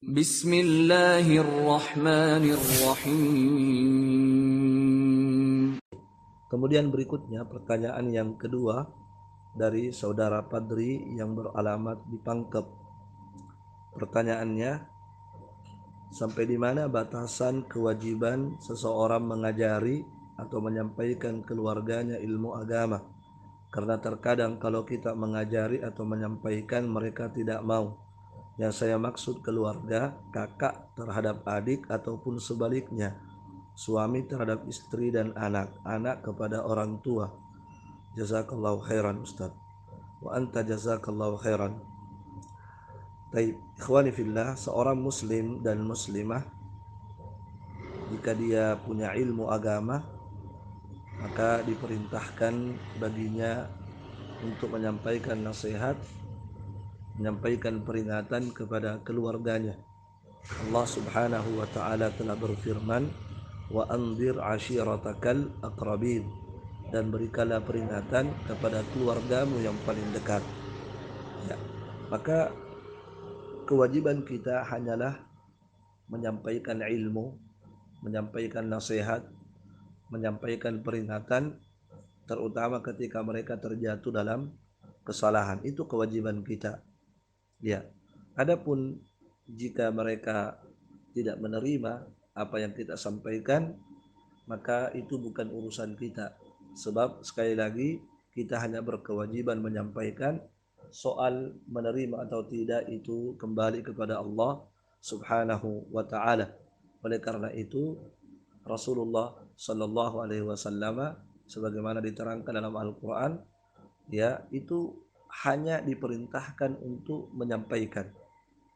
Bismillahirrahmanirrahim. Kemudian berikutnya pertanyaan yang kedua dari saudara Padri yang beralamat di Pangkep. Pertanyaannya, sampai di mana batasan kewajiban seseorang mengajari atau menyampaikan keluarganya ilmu agama? Karena terkadang kalau kita mengajari atau menyampaikan mereka tidak mau. Yang saya maksud keluarga, kakak terhadap adik ataupun sebaliknya, suami terhadap istri dan anak, anak kepada orang tua. Jazakallahu khairan Ustaz. Wa anta jazakallahu khairan. Taib, ikhwani fillah, seorang muslim dan muslimah jika dia punya ilmu agama, maka diperintahkan baginya untuk menyampaikan nasihat, menyampaikan peringatan kepada keluarganya. Allah Subhanahu wa taala telah berfirman, wa anzir ashiratakal aqrabin, dan berikanlah peringatan kepada keluargamu yang paling dekat. Ya, maka kewajiban kita hanyalah menyampaikan ilmu, menyampaikan nasihat, menyampaikan peringatan, terutama ketika mereka terjatuh dalam kesalahan. Itu kewajiban kita. Ya. Adapun jika mereka tidak menerima apa yang kita sampaikan, maka itu bukan urusan kita. Sebab sekali lagi kita hanya berkewajiban menyampaikan. Soal menerima atau tidak itu kembali kepada Allah Subhanahu wa taala. Oleh karena itu Rasulullah sallallahu alaihi wasallam sebagaimana diterangkan dalam Al-Qur'an, ya, itu hanya diperintahkan untuk menyampaikan.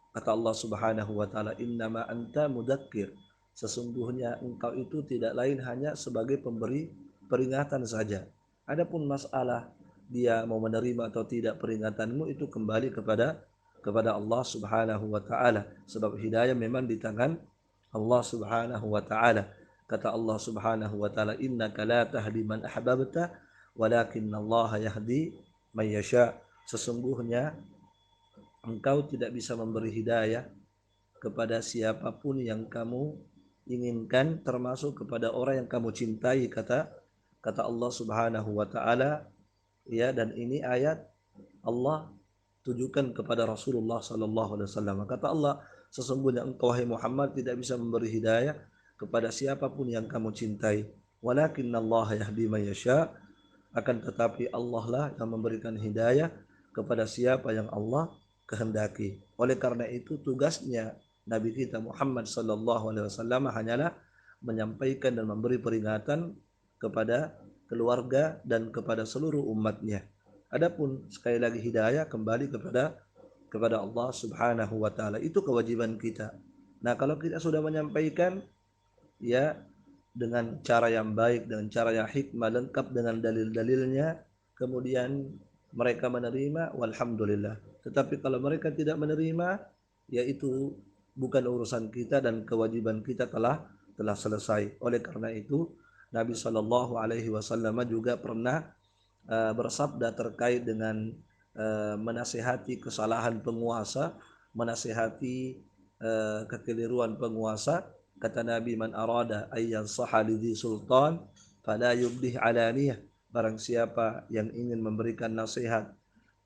Kata Allah Subhanahu wa taala, innama anta mudakkir, sesungguhnya engkau itu tidak lain hanya sebagai pemberi peringatan saja. Adapun masalah dia mau menerima atau tidak peringatanmu itu kembali kepada Allah Subhanahu wa taala, sebab hidayah memang di tangan Allah Subhanahu wa taala. Kata Allah Subhanahu wa taala, innaka la tahdi man ahbabta walakinnallaha yahdi may yasha, sesungguhnya engkau tidak bisa memberi hidayah kepada siapapun yang kamu inginkan, termasuk kepada orang yang kamu cintai, kata Allah Subhanahu wa taala. Ya, dan ini ayat Allah tujukan kepada Rasulullah sallallahu alaihi wasallam. Kata Allah, sesungguhnya engkau wahai Muhammad tidak bisa memberi hidayah kepada siapapun yang kamu cintai, walakinnallaha yahdi may yasha, akan tetapi Allah lah yang memberikan hidayah kepada siapa yang Allah kehendaki. Oleh karena itu tugasnya Nabi kita Muhammad sallallahu alaihi wasallam hanyalah menyampaikan dan memberi peringatan kepada keluarga dan kepada seluruh umatnya. Adapun sekali lagi hidayah kembali kepada Allah Subhanahu wa taala. Itu kewajiban kita. Nah, kalau kita sudah menyampaikan, ya, dengan cara yang baik, dengan cara yang hikmah, lengkap dengan dalil-dalilnya, kemudian mereka menerima, walhamdulillah. Tetapi kalau mereka tidak menerima, ya itu bukan urusan kita dan kewajiban kita telah selesai. Oleh karena itu Nabi Shallallahu Alaihi Wasallam juga pernah bersabda terkait dengan menasihati kesalahan penguasa, menasihati kekeliruan penguasa. Kata Nabi, man arada ayyan sahalidhi sultan fala yubdih alaniyah, barang siapa yang ingin memberikan nasihat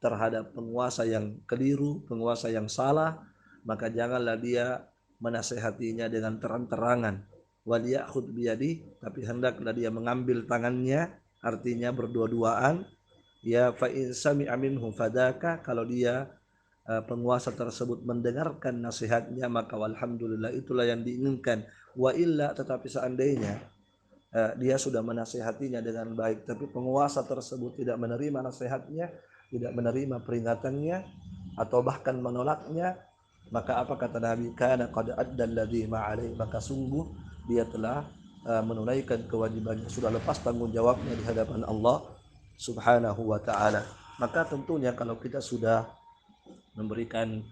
terhadap penguasa yang keliru, penguasa yang salah, maka janganlah dia menasihatinya dengan terang-terangan. Wal ya'khudh biyadi, tapi hendaklah dia mengambil tangannya, artinya berdua-duaan. Ya, fa in sami'a minhu fadaka, kalau dia penguasa tersebut mendengarkan nasihatnya, maka walhamdulillah, itulah yang diinginkan. Wa illa, tetapi seandainya dia sudah menasihatinya dengan baik, tapi penguasa tersebut tidak menerima nasihatnya, tidak menerima peringatannya, atau bahkan menolaknya, maka apa kata Nabi? Kana qad adda alladhi ma'alaihi, maka sungguh dia telah menunaikan kewajibannya, sudah lepas tanggung jawabnya di hadapan Allah Subhanahu wa taala. Maka tentunya kalau kita sudah memberikan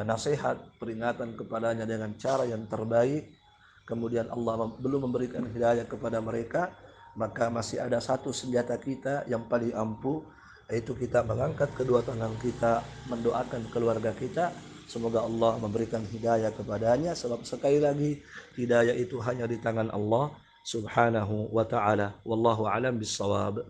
nasihat, peringatan kepadanya dengan cara yang terbaik, kemudian Allah belum memberikan hidayah kepada mereka, maka masih ada satu senjata kita yang paling ampuh, yaitu kita mengangkat kedua tangan kita, mendoakan keluarga kita, Semoga Allah memberikan hidayah kepadanya, sebab sekali lagi hidayah itu hanya di tangan Allah Subhanahu wa taala. Wallahu a'lam bissawab.